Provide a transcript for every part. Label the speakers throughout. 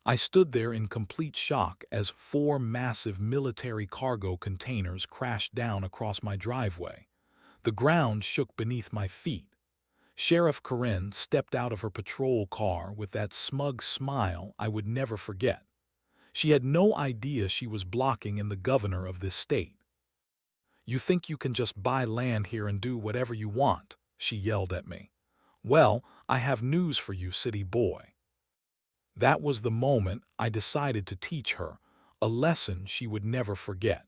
Speaker 1: I stood there in complete shock as four massive military cargo containers crashed down across my driveway. The ground shook beneath my feet. Sheriff Karen stepped out of her patrol car with that smug smile I would never forget. She had no idea she was blocking in the governor of this state. "You think you can just buy land here and do whatever you want?" she yelled at me. "Well, I have news for you, city boy." That was the moment I decided to teach her a lesson she would never forget.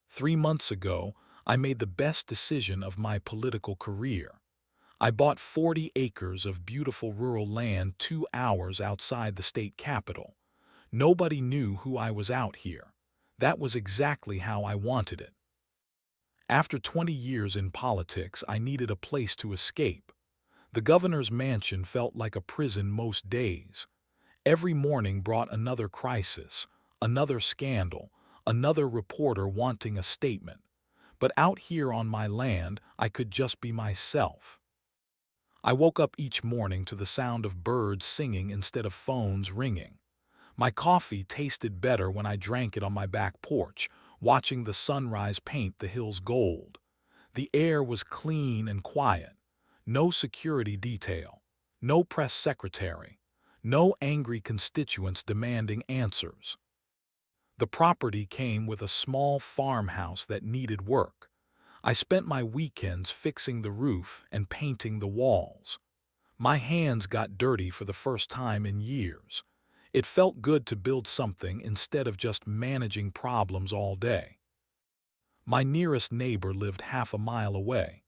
Speaker 1: 3 months ago, I made the best decision of my political career. I bought 40 acres of beautiful rural land 2 hours outside the state capital. Nobody knew who I was out here. That was exactly how I wanted it. After 20 years in politics, I needed a place to escape. The governor's mansion felt like a prison most days. Every morning brought another crisis, another scandal, another reporter wanting a statement. But out here on my land, I could just be myself. I woke up each morning to the sound of birds singing instead of phones ringing. My coffee tasted better when I drank it on my back porch, watching the sunrise paint the hills gold. The air was clean and quiet. No security detail. No press secretary. No angry constituents demanding answers. The property came with a small farmhouse that needed work. I spent my weekends fixing the roof and painting the walls. My hands got dirty for the first time in years. It felt good to build something instead of just managing problems all day. My nearest neighbor lived half a mile away.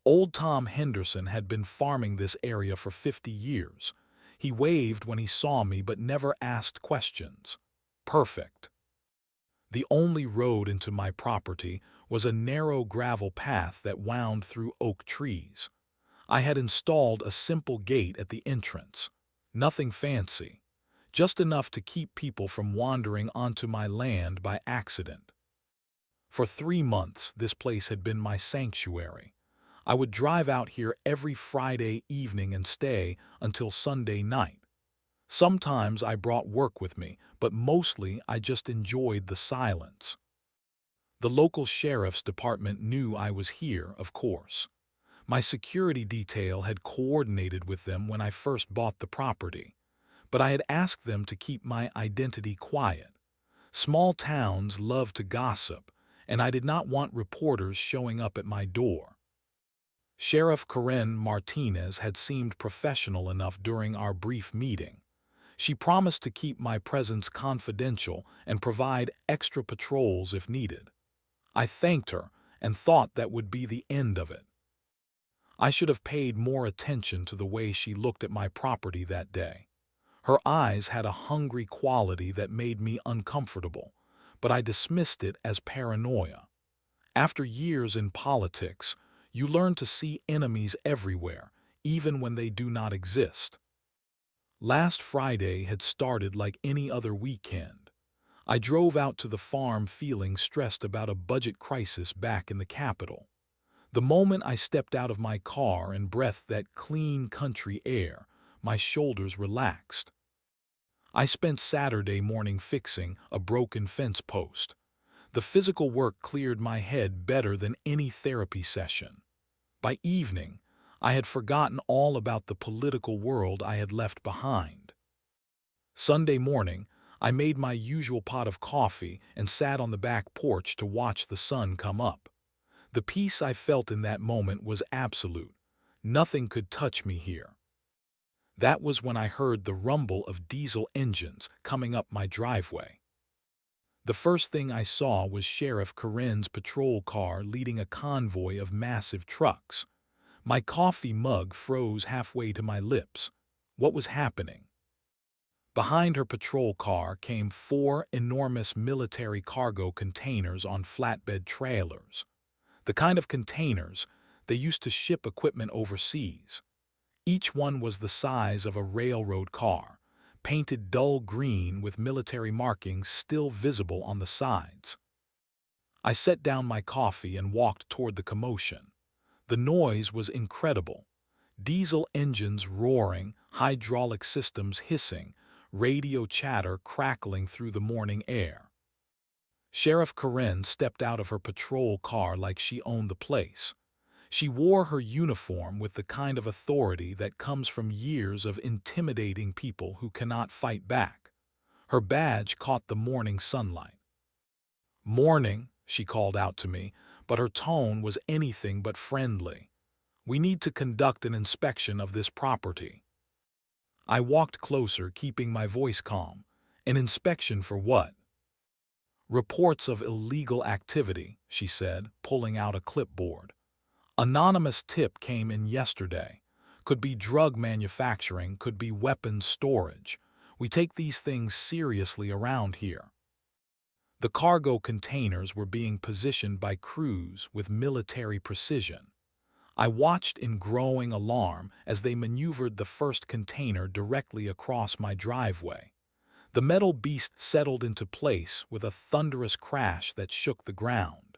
Speaker 1: Old Tom Henderson had been farming this area for 50 years. He waved when he saw me but never asked questions. Perfect. The only road into my property was a narrow gravel path that wound through oak trees. I had installed a simple gate at the entrance. Nothing fancy. Just enough to keep people from wandering onto my land by accident. For 3 months, this place had been my sanctuary. I would drive out here every Friday evening and stay until Sunday night. Sometimes I brought work with me, but mostly I just enjoyed the silence. The local sheriff's department knew I was here, of course. My security detail had coordinated with them when I first bought the property, but I had asked them to keep my identity quiet. Small towns love to gossip, and I did not want reporters showing up at my door. Sheriff Karen Martinez had seemed professional enough during our brief meeting. She promised to keep my presence confidential and provide extra patrols if needed. I thanked her and thought that would be the end of it. I should have paid more attention to the way she looked at my property that day. Her eyes had a hungry quality that made me uncomfortable, but I dismissed it as paranoia. After years in politics, you learn to see enemies everywhere, even when they do not exist. Last Friday had started like any other weekend. I drove out to the farm feeling stressed about a budget crisis back in the capital. The moment I stepped out of my car and breathed that clean country air, my shoulders relaxed. I spent Saturday morning fixing a broken fence post. The physical work cleared my head better than any therapy session. By evening, I had forgotten all about the political world I had left behind. Sunday morning, I made my usual pot of coffee and sat on the back porch to watch the sun come up. The peace I felt in that moment was absolute. Nothing could touch me here. That was when I heard the rumble of diesel engines coming up my driveway. The first thing I saw was Sheriff Karen's patrol car leading a convoy of massive trucks. My coffee mug froze halfway to my lips. What was happening? Behind her patrol car came 4 enormous military cargo containers on flatbed trailers. The kind of containers they used to ship equipment overseas. Each one was the size of a railroad car, painted dull green with military markings still visible on the sides. I set down my coffee and walked toward the commotion. The noise was incredible. Diesel engines roaring, hydraulic systems hissing, radio chatter crackling through the morning air. Sheriff Karen stepped out of her patrol car like she owned the place. She wore her uniform with the kind of authority that comes from years of intimidating people who cannot fight back. Her badge caught the morning sunlight. "Morning," she called out to me, but her tone was anything but friendly. "We need to conduct an inspection of this property." I walked closer, keeping my voice calm. "An inspection for what?" "Reports of illegal activity," she said, pulling out a clipboard. "Anonymous tip came in yesterday. Could be drug manufacturing, could be weapons storage. We take these things seriously around here." The cargo containers were being positioned by crews with military precision. I watched in growing alarm as they maneuvered the first container directly across my driveway. The metal beast settled into place with a thunderous crash that shook the ground.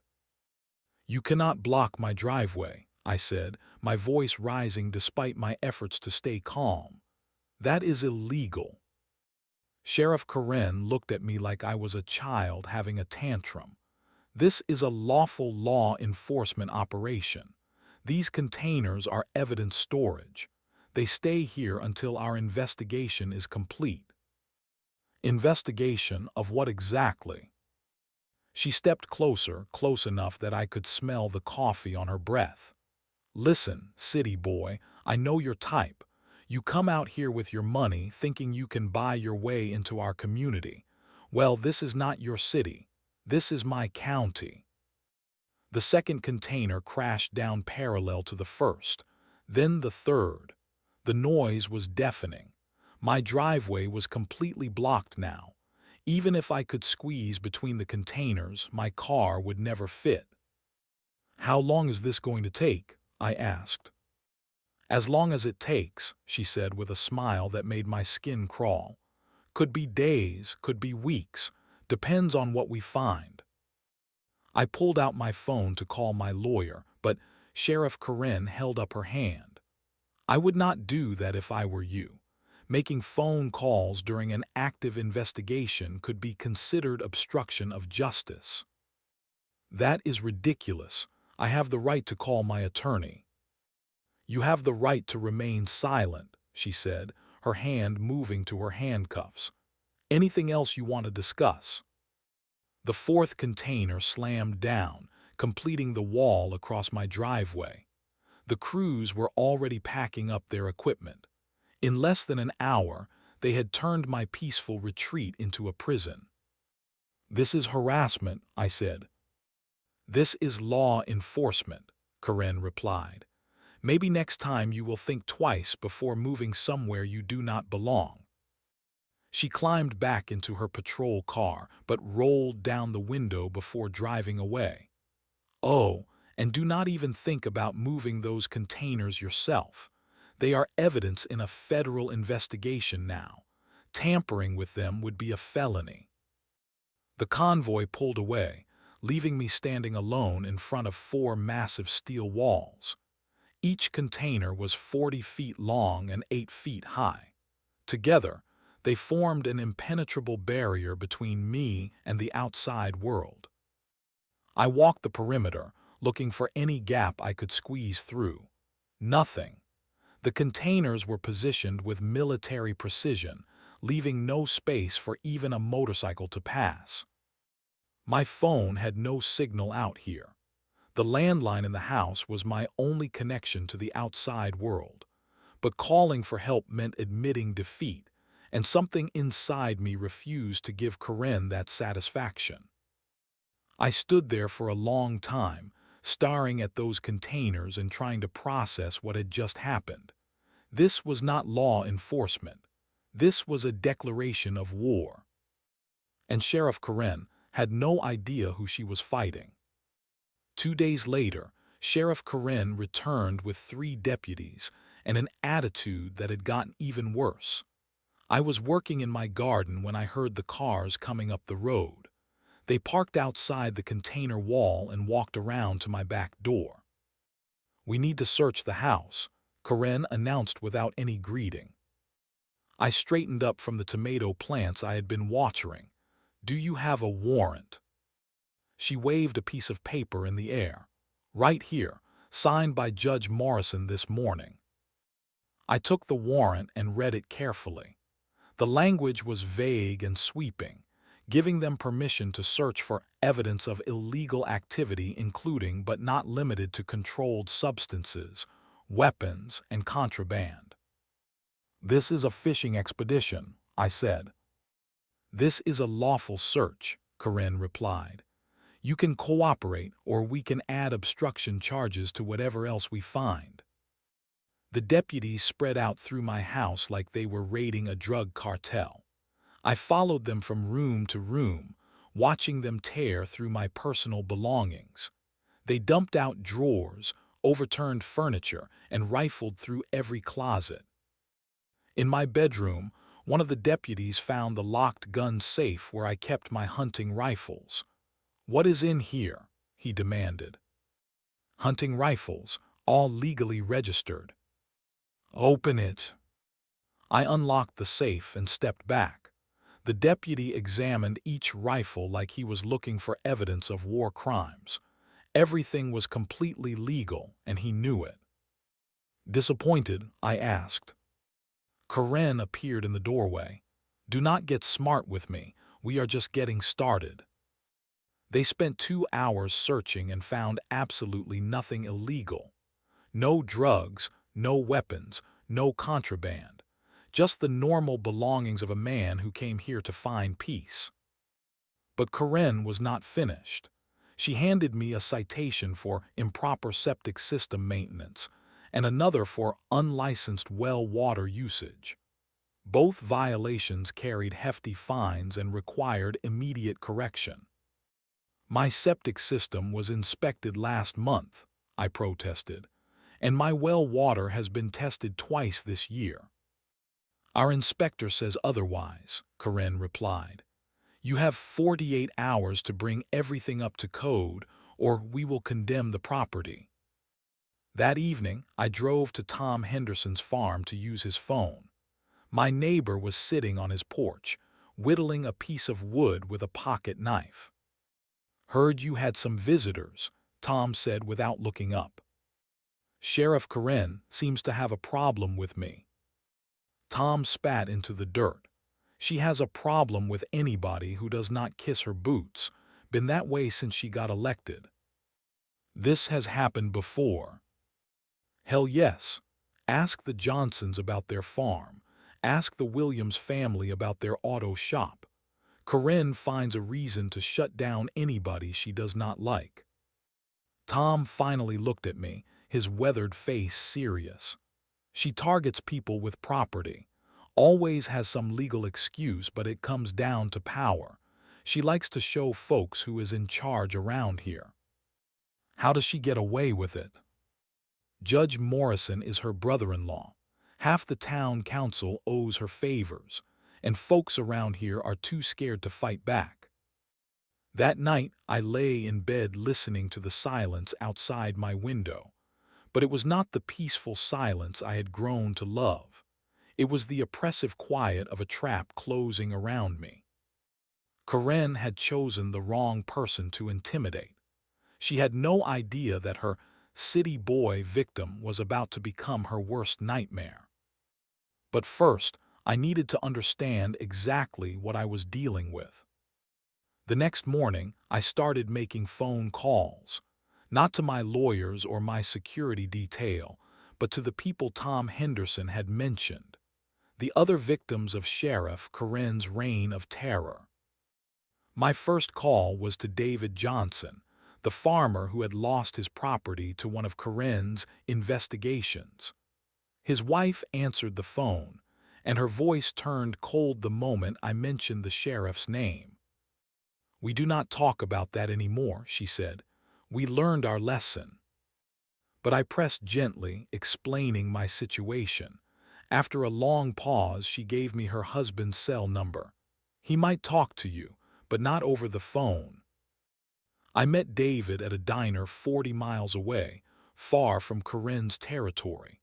Speaker 1: "You cannot block my driveway," I said, my voice rising despite my efforts to stay calm. "That is illegal." Sheriff Karen looked at me like I was a child having a tantrum. "This is a lawful law enforcement operation. These containers are evidence storage. They stay here until our investigation is complete." "Investigation of what exactly?" She stepped closer, close enough that I could smell the coffee on her breath. "Listen, city boy, I know your type. You come out here with your money thinking you can buy your way into our community. Well, this is not your city. This is my county." The second container crashed down parallel to the first, then the third. The noise was deafening. My driveway was completely blocked now. Even if I could squeeze between the containers, my car would never fit. "How long is this going to take?" I asked. "As long as it takes," she said with a smile that made my skin crawl. "Could be days, could be weeks, depends on what we find." I pulled out my phone to call my lawyer, but Sheriff Karen held up her hand. "I would not do that if I were you. Making phone calls during an active investigation could be considered obstruction of justice." "That is ridiculous. I have the right to call my attorney." "You have the right to remain silent," she said, her hand moving to her handcuffs. "Anything else you want to discuss?" The fourth container slammed down, completing the wall across my driveway. The crews were already packing up their equipment. In less than an hour, they had turned my peaceful retreat into a prison. "This is harassment," I said. "This is law enforcement," Karen replied. "Maybe next time you will think twice before moving somewhere you do not belong." She climbed back into her patrol car, but rolled down the window before driving away. "Oh, and do not even think about moving those containers yourself. They are evidence in a federal investigation now. Tampering with them would be a felony." The convoy pulled away, leaving me standing alone in front of four massive steel walls. Each container was 40 feet long and 8 feet high. Together, they formed an impenetrable barrier between me and the outside world. I walked the perimeter, looking for any gap I could squeeze through. Nothing. The containers were positioned with military precision, leaving no space for even a motorcycle to pass. My phone had no signal out here. The landline in the house was my only connection to the outside world. But calling for help meant admitting defeat, and something inside me refused to give Karen that satisfaction. I stood there for a long time, staring at those containers and trying to process what had just happened. This was not law enforcement. This was a declaration of war. And Sheriff Karen had no idea who she was fighting. 2 days later, Sheriff Karen returned with 3 deputies and an attitude that had gotten even worse. I was working in my garden when I heard the cars coming up the road. They parked outside the container wall and walked around to my back door. "We need to search the house," Karen announced without any greeting. I straightened up from the tomato plants I had been watering. "Do you have a warrant?" She waved a piece of paper in the air. "Right here, signed by Judge Morrison this morning." I took the warrant and read it carefully. The language was vague and sweeping, giving them permission to search for evidence of illegal activity including but not limited to controlled substances, weapons, and contraband. "This is a fishing expedition," I said. "This is a lawful search," Karen replied. "You can cooperate or we can add obstruction charges to whatever else we find." The deputies spread out through my house like they were raiding a drug cartel. I followed them from room to room, watching them tear through my personal belongings. They dumped out drawers, overturned furniture, and rifled through every closet. In my bedroom, one of the deputies found the locked gun safe where I kept my hunting rifles. "What is in here?" he demanded. "Hunting rifles, all legally registered." "Open it." I unlocked the safe and stepped back. The deputy examined each rifle like he was looking for evidence of war crimes. Everything was completely legal, and he knew it. Disappointed, I asked. Karen appeared in the doorway. "Do not get smart with me. We are just getting started." They spent 2 hours searching and found absolutely nothing illegal. No drugs, no weapons, no contraband. Just the normal belongings of a man who came here to find peace. But Karen was not finished. She handed me a citation for improper septic system maintenance and another for unlicensed well water usage. Both violations carried hefty fines and required immediate correction. "My septic system was inspected last month," I protested, "and my well water has been tested twice this year." "Our inspector says otherwise," Karen replied. "You have 48 hours to bring everything up to code, or we will condemn the property." That evening, I drove to Tom Henderson's farm to use his phone. My neighbor was sitting on his porch, whittling a piece of wood with a pocket knife. "Heard you had some visitors," Tom said without looking up. "Sheriff Karen seems to have a problem with me." Tom spat into the dirt. "She has a problem with anybody who does not kiss her boots. Been that way since she got elected." "This has happened before." "Hell yes. Ask the Johnsons about their farm. Ask the Williams family about their auto shop. Karen finds a reason to shut down anybody she does not like." Tom finally looked at me, his weathered face serious. "She targets people with property. Always has some legal excuse, but it comes down to power. She likes to show folks who is in charge around here." "How does she get away with it?" "Judge Morrison is her brother-in-law. Half the town council owes her favors, and folks around here are too scared to fight back." That night, I lay in bed listening to the silence outside my window. But it was not the peaceful silence I had grown to love. It was the oppressive quiet of a trap closing around me. Karen had chosen the wrong person to intimidate. She had no idea that her city boy victim was about to become her worst nightmare. But first, I needed to understand exactly what I was dealing with. The next morning, I started making phone calls, not to my lawyers or my security detail, but to the people Tom Henderson had mentioned, the other victims of Sheriff Karen's reign of terror. My first call was to David Johnson, the farmer who had lost his property to one of Karen's investigations. His wife answered the phone, and her voice turned cold the moment I mentioned the sheriff's name. "We do not talk about that anymore," she said. "We learned our lesson." But I pressed gently, explaining my situation. After a long pause, she gave me her husband's cell number. "He might talk to you, but not over the phone." I met David at a diner 40 miles away, far from Karen's territory.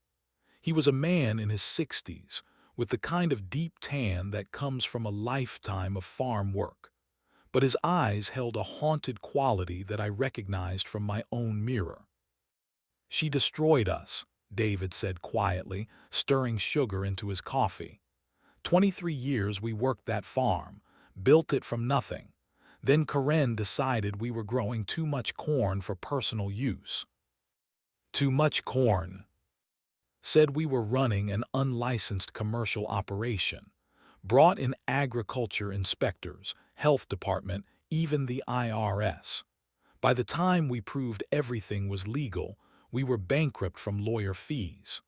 Speaker 1: He was a man in his 60s, with the kind of deep tan that comes from a lifetime of farm work. But his eyes held a haunted quality that I recognized from my own mirror. "She destroyed us," David said quietly, stirring sugar into his coffee. 23 years we worked that farm, built it from nothing. Then Karen decided we were growing too much corn for personal use. Too much corn. Said we were running an unlicensed commercial operation. Brought in agriculture inspectors, health department, even the IRS. By the time we proved everything was legal, we were bankrupt from lawyer fees.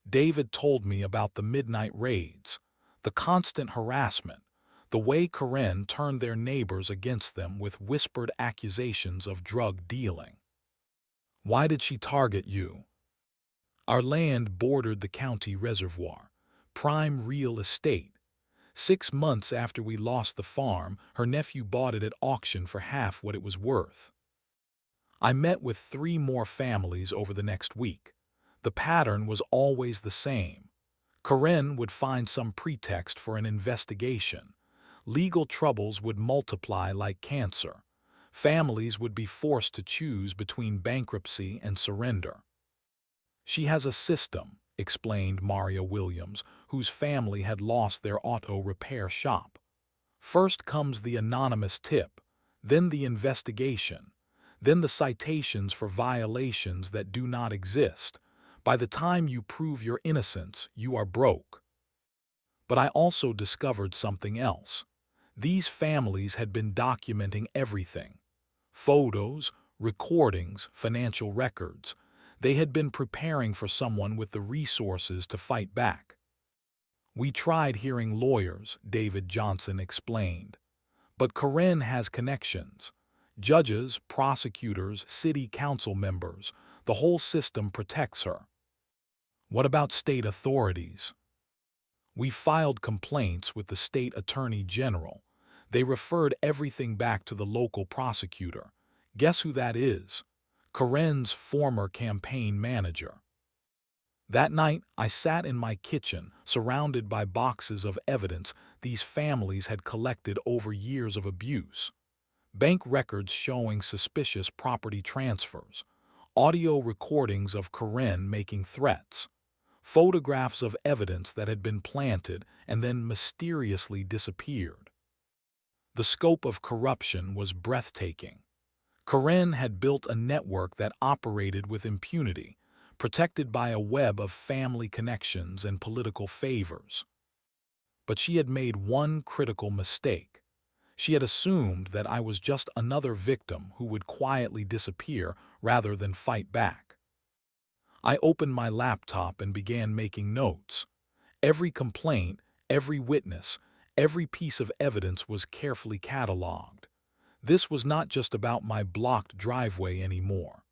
Speaker 1: David told me about the midnight raids, the constant harassment, the way Karen turned their neighbors against them with whispered accusations of drug dealing. "Why did she target you?" "Our land bordered the county reservoir, prime real estate. 6 months after we lost the farm, her nephew bought it at auction for half what it was worth." I met with 3 more families over the next week. The pattern was always the same. Karen would find some pretext for an investigation. Legal troubles would multiply like cancer. Families would be forced to choose between bankruptcy and surrender. "She has a system," explained Maria Williams, whose family had lost their auto repair shop. "First comes the anonymous tip, then the investigation, then the citations for violations that do not exist. By the time you prove your innocence, you are broke." But I also discovered something else. These families had been documenting everything. Photos, recordings, financial records. They had been preparing for someone with the resources to fight back. "We tried hearing lawyers," David Johnson explained. "But Karen has connections. Judges, prosecutors, city council members. The whole system protects her." "What about state authorities?" "We filed complaints with the state attorney general. They referred everything back to the local prosecutor. Guess who that is? Karen's former campaign manager." That night, I sat in my kitchen, surrounded by boxes of evidence these families had collected over years of abuse. Bank records showing suspicious property transfers, audio recordings of Karen making threats, photographs of evidence that had been planted and then mysteriously disappeared. The scope of corruption was breathtaking. Karen had built a network that operated with impunity, protected by a web of family connections and political favors. But she had made one critical mistake. She had assumed that I was just another victim who would quietly disappear rather than fight back. I opened my laptop and began making notes. Every complaint, every witness, every piece of evidence was carefully cataloged. This was not just about my blocked driveway anymore.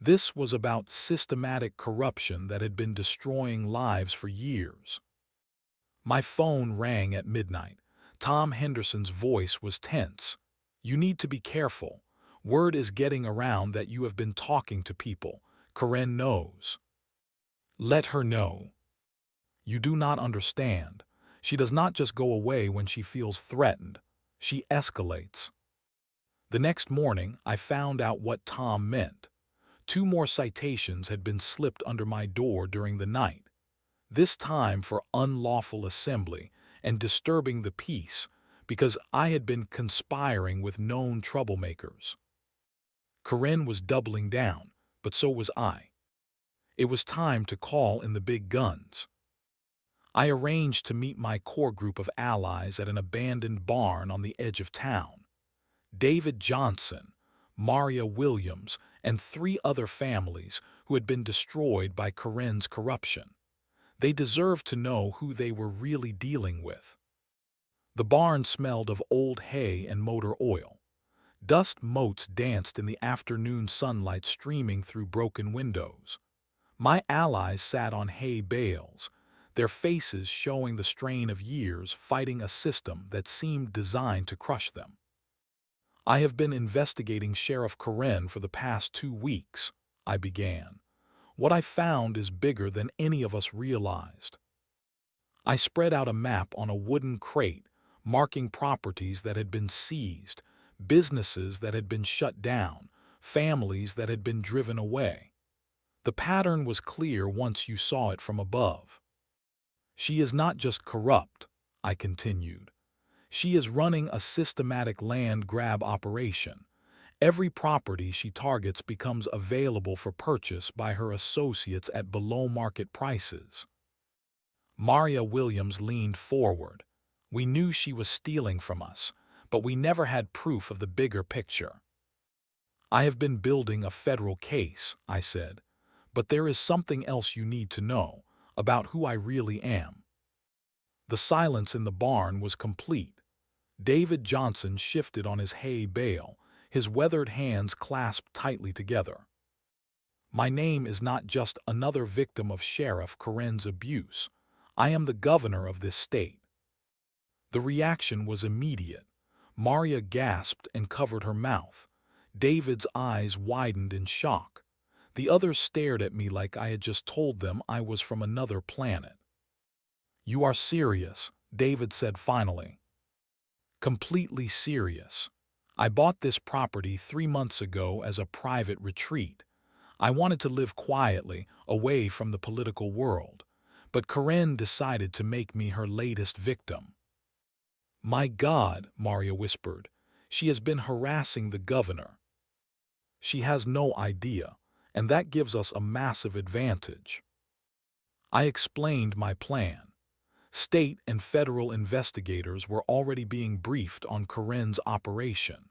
Speaker 1: This was about systematic corruption that had been destroying lives for years. My phone rang at midnight. Tom Henderson's voice was tense. "You need to be careful. Word is getting around that you have been talking to people. Karen knows." "Let her know." "You do not understand. She does not just go away when she feels threatened. She escalates." The next morning, I found out what Tom meant. 2 more citations had been slipped under my door during the night, this time for unlawful assembly and disturbing the peace because I had been conspiring with known troublemakers. Karen was doubling down, but so was I. It was time to call in the big guns. I arranged to meet my core group of allies at an abandoned barn on the edge of town. David Johnson, Maria Williams, and 3 other families who had been destroyed by Karen's corruption. They deserved to know who they were really dealing with. The barn smelled of old hay and motor oil. Dust motes danced in the afternoon sunlight streaming through broken windows. My allies sat on hay bales, their faces showing the strain of years fighting a system that seemed designed to crush them. "I have been investigating Sheriff Karen for the past 2 weeks," I began. "What I found is bigger than any of us realized." I spread out a map on a wooden crate, marking properties that had been seized, businesses that had been shut down, families that had been driven away. The pattern was clear once you saw it from above. She is not just corrupt, I continued. She is running a systematic land grab operation. Every property she targets becomes available for purchase by her associates at below-market prices. Maria Williams leaned forward. We knew she was stealing from us, but we never had proof of the bigger picture. I have been building a federal case, I said, but there is something else you need to know about who I really am. The silence in the barn was complete. David Johnson shifted on his hay bale, his weathered hands clasped tightly together. My name is not just another victim of Sheriff Karen's abuse. I am the governor of this state. The reaction was immediate. Maria gasped and covered her mouth. David's eyes widened in shock. The others stared at me like I had just told them I was from another planet. "You are serious," David said finally. "Completely serious. I bought this property 3 months ago as a private retreat. I wanted to live quietly, away from the political world. But Karen decided to make me her latest victim." "My God," Maria whispered, "she has been harassing the governor." "She has no idea, and that gives us a massive advantage." I explained my plan. State and federal investigators were already being briefed on Karen's operation.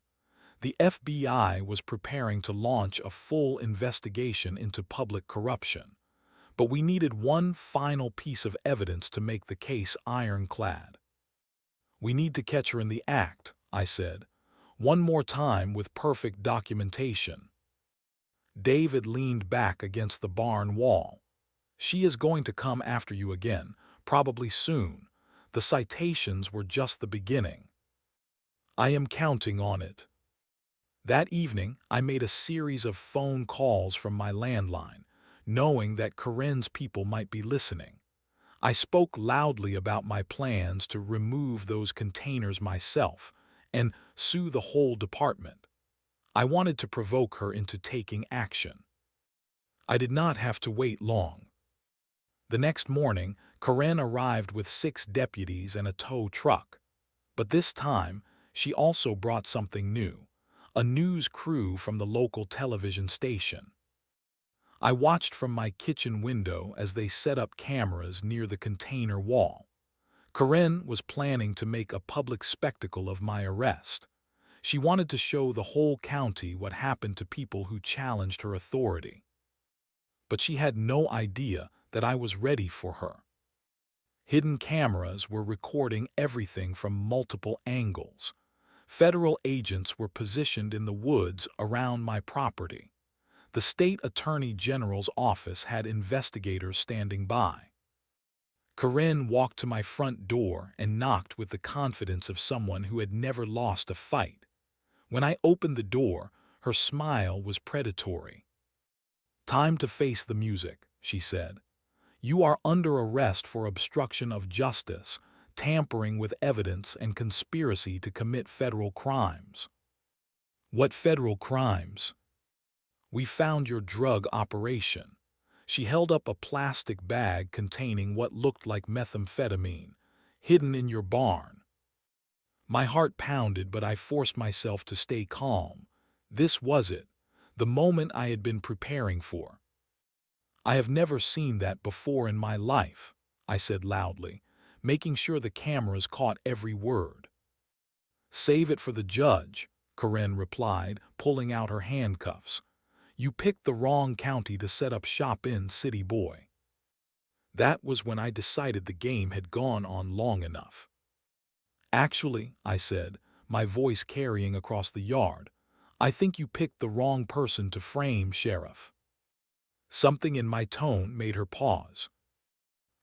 Speaker 1: The FBI was preparing to launch a full investigation into public corruption. But we needed one final piece of evidence to make the case ironclad. "We need to catch her in the act," I said. "One more time with perfect documentation." David leaned back against the barn wall. "She is going to come after you again, probably soon. The citations were just the beginning." "I am counting on it." That evening, I made a series of phone calls from my landline, knowing that Karen's people might be listening. I spoke loudly about my plans to remove those containers myself and sue the whole department. I wanted to provoke her into taking action. I did not have to wait long. The next morning, Karen arrived with 6 deputies and a tow truck. But this time, she also brought something new, a news crew from the local television station. I watched from my kitchen window as they set up cameras near the container wall. Karen was planning to make a public spectacle of my arrest. She wanted to show the whole county what happened to people who challenged her authority. But she had no idea that I was ready for her. Hidden cameras were recording everything from multiple angles. Federal agents were positioned in the woods around my property. The state attorney general's office had investigators standing by. Karen walked to my front door and knocked with the confidence of someone who had never lost a fight. When I opened the door, her smile was predatory. "Time to face the music," she said. "You are under arrest for obstruction of justice, tampering with evidence, and conspiracy to commit federal crimes." "What federal crimes?" "We found your drug operation." She held up a plastic bag containing what looked like methamphetamine, hidden in your barn. My heart pounded, but I forced myself to stay calm. This was it, the moment I had been preparing for. "I have never seen that before in my life," I said loudly, making sure the cameras caught every word. "Save it for the judge," Karen replied, pulling out her handcuffs. "You picked the wrong county to set up shop in, city boy." That was when I decided the game had gone on long enough. "Actually," I said, my voice carrying across the yard, "I think you picked the wrong person to frame, Sheriff." Something in my tone made her pause.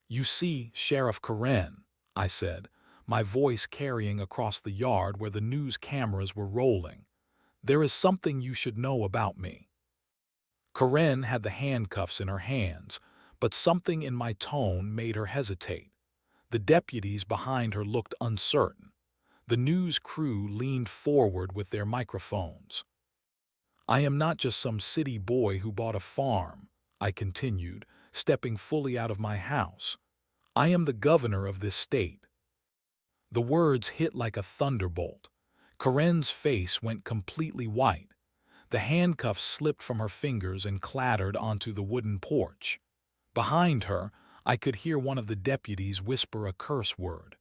Speaker 1: "You see, Sheriff Karen," I said, my voice carrying across the yard where the news cameras were rolling, "there is something you should know about me." Karen had the handcuffs in her hands, but something in my tone made her hesitate. The deputies behind her looked uncertain. The news crew leaned forward with their microphones. "I am not just some city boy who bought a farm," I continued, stepping fully out of my house. "I am the governor of this state." The words hit like a thunderbolt. Karen's face went completely white. The handcuffs slipped from her fingers and clattered onto the wooden porch. Behind her, I could hear one of the deputies whisper a curse word.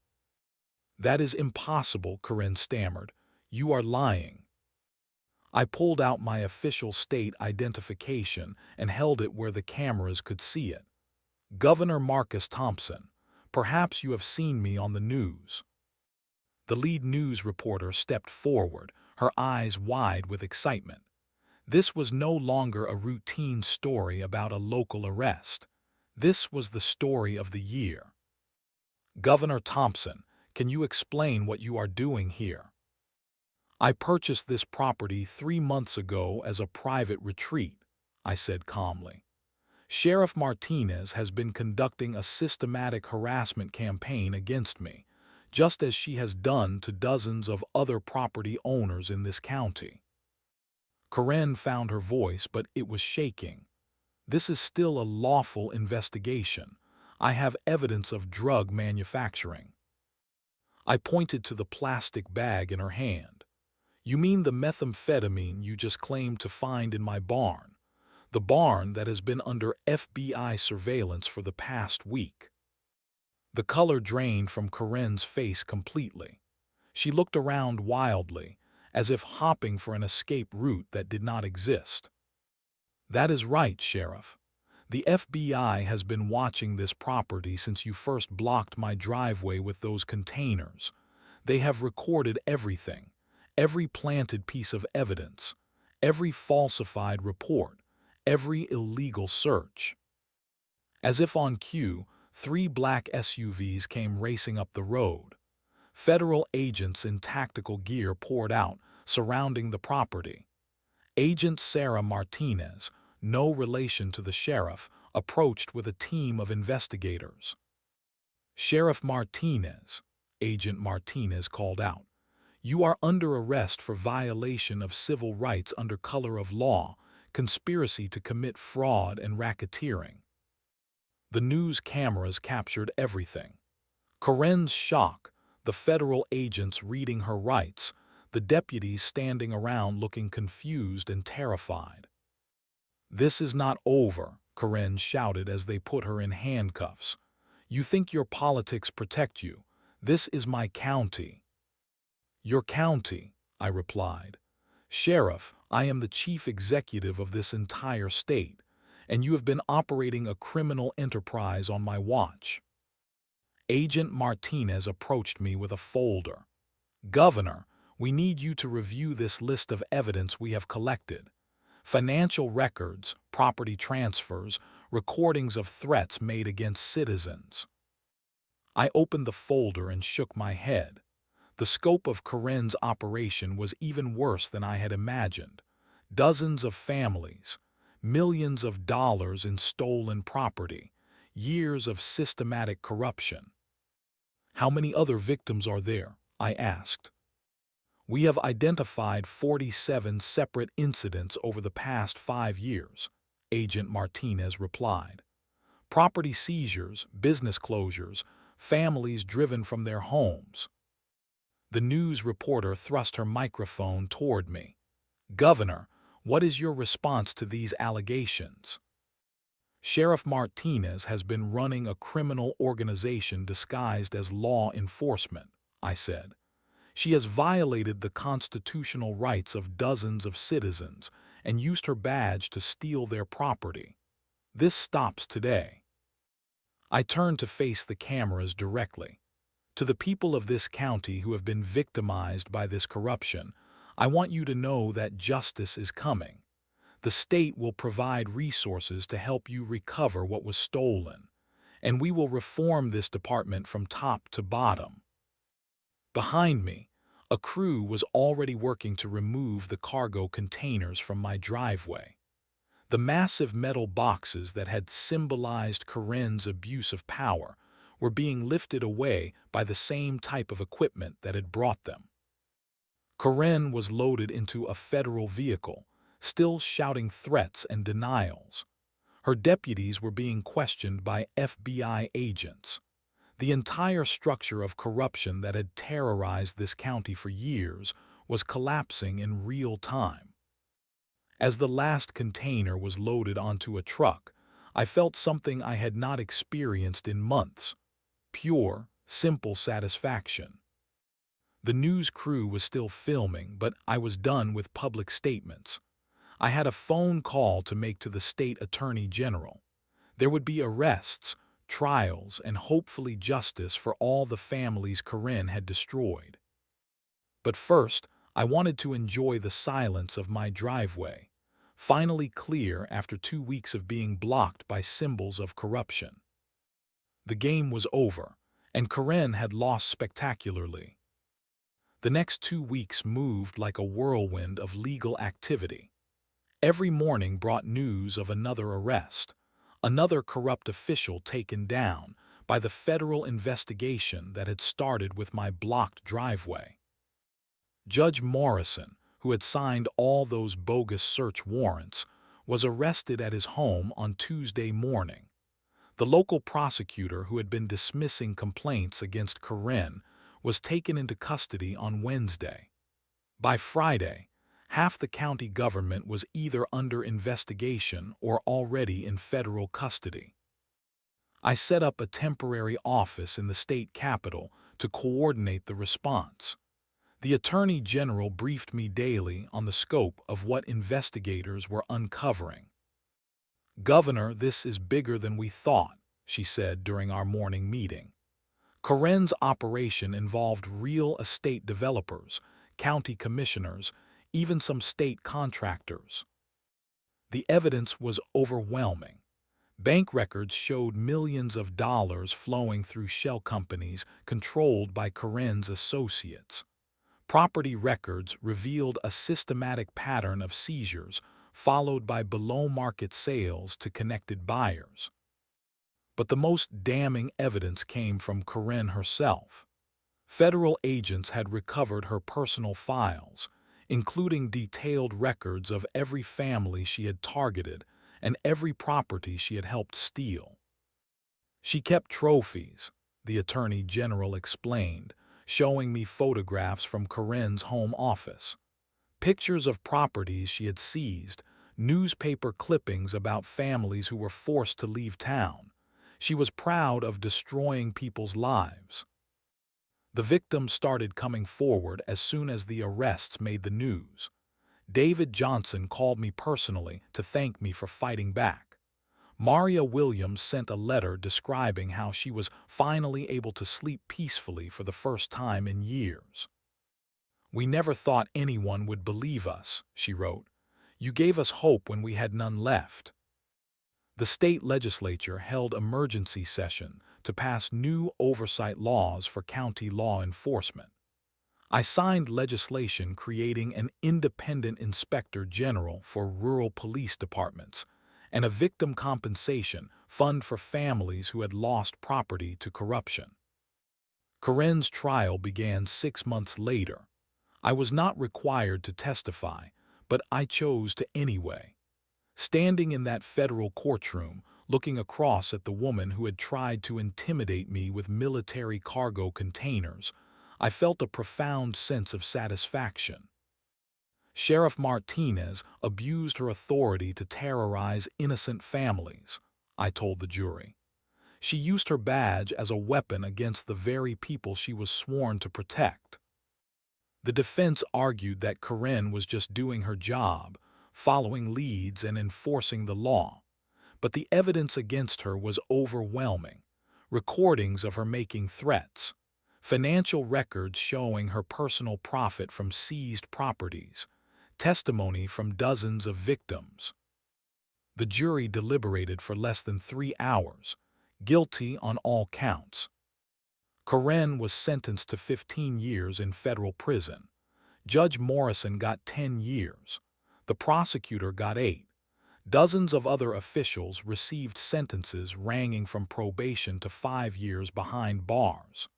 Speaker 1: "That is impossible," Karen stammered. "You are lying." I pulled out my official state identification and held it where the cameras could see it. "Governor Marcus Thompson. Perhaps you have seen me on the news." The lead news reporter stepped forward, her eyes wide with excitement. This was no longer a routine story about a local arrest. This was the story of the year. "Governor Thompson, can you explain what you are doing here?" "I purchased this property 3 months ago as a private retreat," I said calmly. "Sheriff Martinez has been conducting a systematic harassment campaign against me, just as she has done to dozens of other property owners in this county." Karen found her voice, but it was shaking. "This is still a lawful investigation. I have evidence of drug manufacturing." I pointed to the plastic bag in her hand. "You mean the methamphetamine you just claimed to find in my barn? The barn that has been under FBI surveillance for the past week." The color drained from Karen's face completely. She looked around wildly, as if hopping for an escape route that did not exist. "That is right, Sheriff. The FBI has been watching this property since you first blocked my driveway with those containers. They have recorded everything, every planted piece of evidence, every falsified report, every illegal search." As if on cue, 3 black SUVs came racing up the road. Federal agents in tactical gear poured out, surrounding the property. Agent Sarah Martinez, no relation to the sheriff, approached with a team of investigators. "Sheriff Martinez," Agent Martinez called out, "you are under arrest for violation of civil rights under color of law, conspiracy to commit fraud and racketeering." The news cameras captured everything. Karen's shock, the federal agents reading her rights, the deputies standing around looking confused and terrified. "This is not over," Karen shouted as they put her in handcuffs. "You think your politics protect you. This is my county." "Your county," I replied. "Sheriff, I am the chief executive of this entire state, and you have been operating a criminal enterprise on my watch." Agent Martinez approached me with a folder. "Governor, we need you to review this list of evidence we have collected. Financial records, property transfers, recordings of threats made against citizens." I opened the folder and shook my head. The scope of Karen's operation was even worse than I had imagined. Dozens of families, millions of dollars in stolen property, years of systematic corruption. "How many other victims are there?" I asked. "We have identified 47 separate incidents over the past 5 years," Agent Martinez replied. "Property seizures, business closures, families driven from their homes." The news reporter thrust her microphone toward me. "Governor, what is your response to these allegations?" "Sheriff Martinez has been running a criminal organization disguised as law enforcement," I said. "She has violated the constitutional rights of dozens of citizens and used her badge to steal their property. This stops today." I turned to face the cameras directly. "To the people of this county who have been victimized by this corruption, I want you to know that justice is coming. The state will provide resources to help you recover what was stolen, and we will reform this department from top to bottom." Behind me, a crew was already working to remove the cargo containers from my driveway. The massive metal boxes that had symbolized Karen's abuse of power were being lifted away by the same type of equipment that had brought them. Karen was loaded into a federal vehicle, still shouting threats and denials. Her deputies were being questioned by FBI agents. The entire structure of corruption that had terrorized this county for years was collapsing in real time. As the last container was loaded onto a truck, I felt something I had not experienced in months: pure, simple satisfaction. The news crew was still filming, but I was done with public statements. I had a phone call to make to the state attorney general. There would be arrests, trials, and hopefully justice for all the families Karen had destroyed. But first, I wanted to enjoy the silence of my driveway, finally clear after 2 weeks of being blocked by symbols of corruption. The game was over, and Karen had lost spectacularly. The next 2 weeks moved like a whirlwind of legal activity. Every morning brought news of another arrest, another corrupt official taken down by the federal investigation that had started with my blocked driveway. Judge Morrison, who had signed all those bogus search warrants, was arrested at his home on Tuesday morning. The local prosecutor who had been dismissing complaints against Karen was taken into custody on Wednesday. By Friday, half the county government was either under investigation or already in federal custody. I set up a temporary office in the state capitol to coordinate the response. The Attorney General briefed me daily on the scope of what investigators were uncovering. "Governor, this is bigger than we thought," she said during our morning meeting. Karen's operation involved real estate developers, county commissioners, even some state contractors. The evidence was overwhelming. Bank records showed millions of dollars flowing through shell companies controlled by Karen's associates. Property records revealed a systematic pattern of seizures, followed by below-market sales to connected buyers. But the most damning evidence came from Karen herself. Federal agents had recovered her personal files, including detailed records of every family she had targeted and every property she had helped steal. She kept trophies, the Attorney General explained, showing me photographs from Karen's home office. Pictures of properties she had seized, newspaper clippings about families who were forced to leave town. She was proud of destroying people's lives. The victims started coming forward as soon as the arrests made the news. David Johnson called me personally to thank me for fighting back. Maria Williams sent a letter describing how she was finally able to sleep peacefully for the first time in years. "We never thought anyone would believe us," she wrote. "You gave us hope when we had none left." The state legislature held emergency session to pass new oversight laws for county law enforcement. I signed legislation creating an independent inspector general for rural police departments and a victim compensation fund for families who had lost property to corruption. Karen's trial began 6 months later. I was not required to testify, but I chose to anyway. Standing in that federal courtroom, looking across at the woman who had tried to intimidate me with military cargo containers, I felt a profound sense of satisfaction. Sheriff Martinez abused her authority to terrorize innocent families, I told the jury. She used her badge as a weapon against the very people she was sworn to protect. The defense argued that Karen was just doing her job, following leads and enforcing the law. But the evidence against her was overwhelming. Recordings of her making threats, financial records showing her personal profit from seized properties, testimony from dozens of victims. The jury deliberated for less than 3 hours, guilty on all counts. Karen was sentenced to 15 years in federal prison. Judge Morrison got 10 years. The prosecutor got 8. Dozens of other officials received sentences ranging from probation to 5 years behind bars.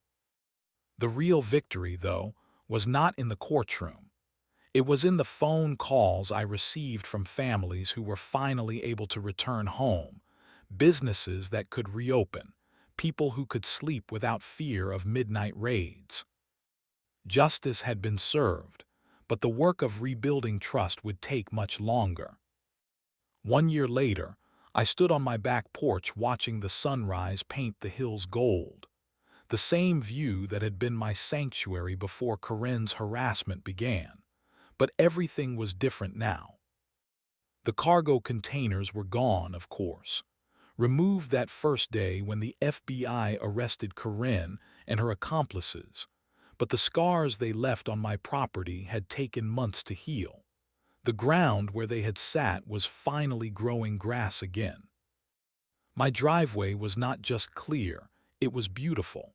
Speaker 1: The real victory, though, was not in the courtroom. It was in the phone calls I received from families who were finally able to return home, businesses that could reopen, people who could sleep without fear of midnight raids. Justice had been served, but the work of rebuilding trust would take much longer. 1 year later, I stood on my back porch watching the sunrise paint the hills gold, the same view that had been my sanctuary before Karen's harassment began. But everything was different now. The cargo containers were gone, of course, removed that first day when the FBI arrested Karen and her accomplices, but the scars they left on my property had taken months to heal. The ground where they had sat was finally growing grass again. My driveway was not just clear, it was beautiful.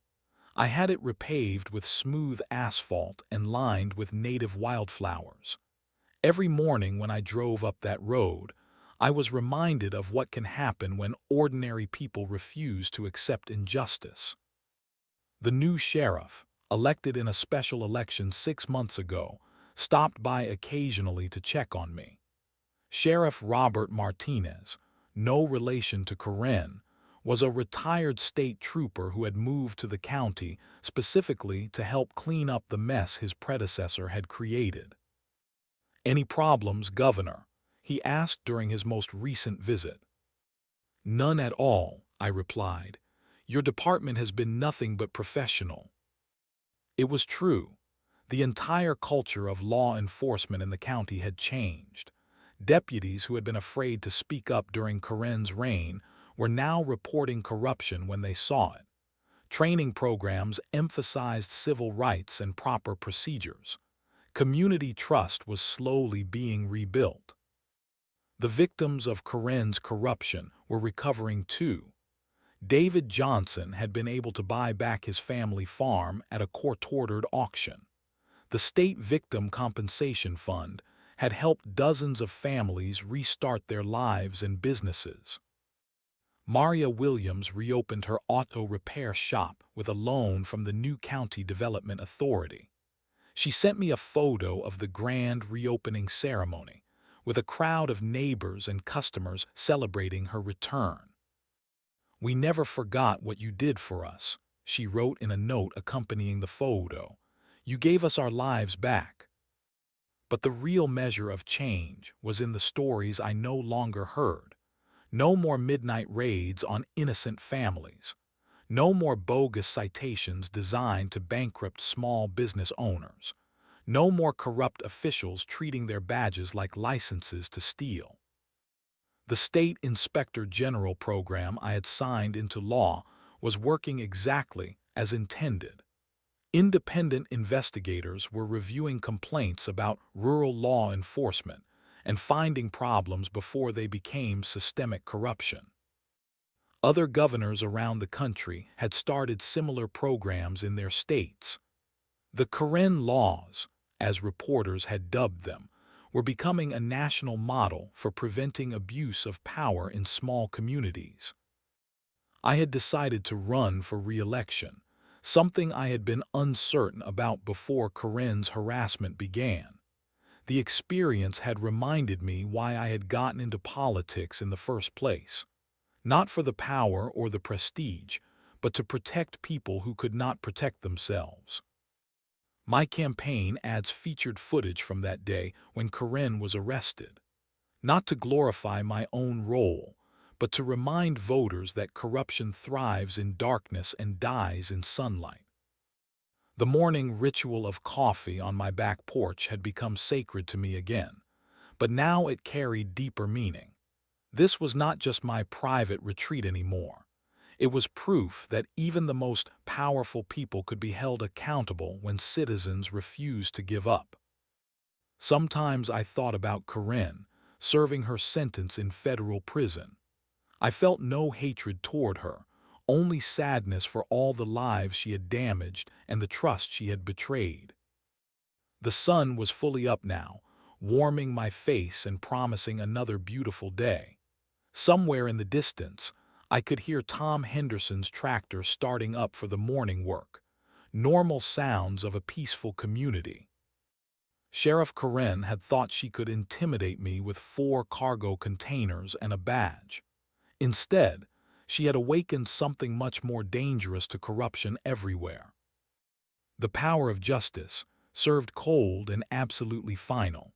Speaker 1: I had it repaved with smooth asphalt and lined with native wildflowers. Every morning when I drove up that road, I was reminded of what can happen when ordinary people refuse to accept injustice. The new sheriff, elected in a special election 6 months ago, stopped by occasionally to check on me. Sheriff Robert Martinez, no relation to Karen, was a retired state trooper who had moved to the county specifically to help clean up the mess his predecessor had created. "Any problems, Governor?" he asked during his most recent visit. "None at all," I replied. "Your department has been nothing but professional." It was true. The entire culture of law enforcement in the county had changed. Deputies who had been afraid to speak up during Karen's reign were now reporting corruption when they saw it. Training programs emphasized civil rights and proper procedures. Community trust was slowly being rebuilt. The victims of Karen's corruption were recovering too. David Johnson had been able to buy back his family farm at a court-ordered auction. The State Victim Compensation Fund had helped dozens of families restart their lives and businesses. Maria Williams reopened her auto repair shop with a loan from the new County Development Authority. She sent me a photo of the grand reopening ceremony, with a crowd of neighbors and customers celebrating her return. "We never forgot what you did for us," she wrote in a note accompanying the photo. "You gave us our lives back." But the real measure of change was in the stories I no longer heard. No more midnight raids on innocent families. No more bogus citations designed to bankrupt small business owners. No more corrupt officials treating their badges like licenses to steal. The State Inspector General program I had signed into law was working exactly as intended. Independent investigators were reviewing complaints about rural law enforcement and finding problems before they became systemic corruption. Other governors around the country had started similar programs in their states. The Karen laws, as reporters had dubbed them, were becoming a national model for preventing abuse of power in small communities. I had decided to run for re-election, something I had been uncertain about before Karen's harassment began. The experience had reminded me why I had gotten into politics in the first place. Not for the power or the prestige, but to protect people who could not protect themselves. My campaign ads featured footage from that day when Karen was arrested, not to glorify my own role, but to remind voters that corruption thrives in darkness and dies in sunlight. The morning ritual of coffee on my back porch had become sacred to me again, but now it carried deeper meaning. This was not just my private retreat anymore. It was proof that even the most powerful people could be held accountable when citizens refused to give up. Sometimes I thought about Karen, serving her sentence in federal prison. I felt no hatred toward her, only sadness for all the lives she had damaged and the trust she had betrayed. The sun was fully up now, warming my face and promising another beautiful day. Somewhere in the distance, I could hear Tom Henderson's tractor starting up for the morning work. Normal sounds of a peaceful community. Sheriff Karen had thought she could intimidate me with 4 cargo containers and a badge. Instead, she had awakened something much more dangerous to corruption everywhere. The power of justice, served cold and absolutely final.